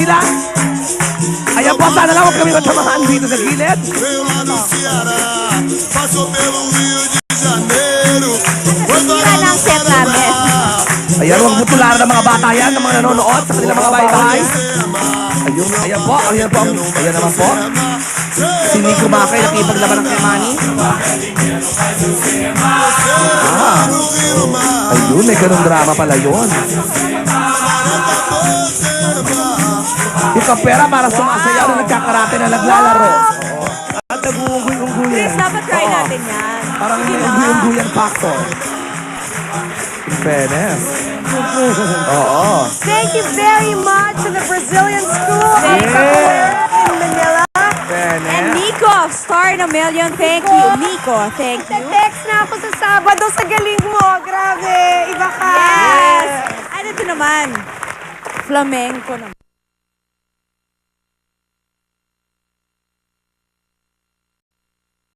sila. Ayan po, sana lang huwag kami matamahan dito sa gilid. Veio lá do Ceará, passou pelo Rio de Janeiro, foi Sira ng set namin. Ayan, huwag butularan ng mga bata yan, ng mga nanonood sa kanilang mga bahay-bahay. Ayun, ayan po, ayan po. Ayan naman po. Si Nico Makay, nakipaglaban ng kay Manny. Ayun, may ganun drama pala yun. Yung kapera para sumasayaw na nagkakarate na naglalaro. At nag-uungguy-ungguyan. Chris, dapat try natin yan. Parang may ungguy-ungguyan factor. In fairness. Oo. Thank you very much to the Brazilian School of Yeah. Capoeira in Manila. Fairness. And Nico, star in a million. Thank you, Nico. Thank you. Text na ako sa Sabado sa galing mo. Grabe, iba ka. Yes! Ano ito naman? Flamenco naman.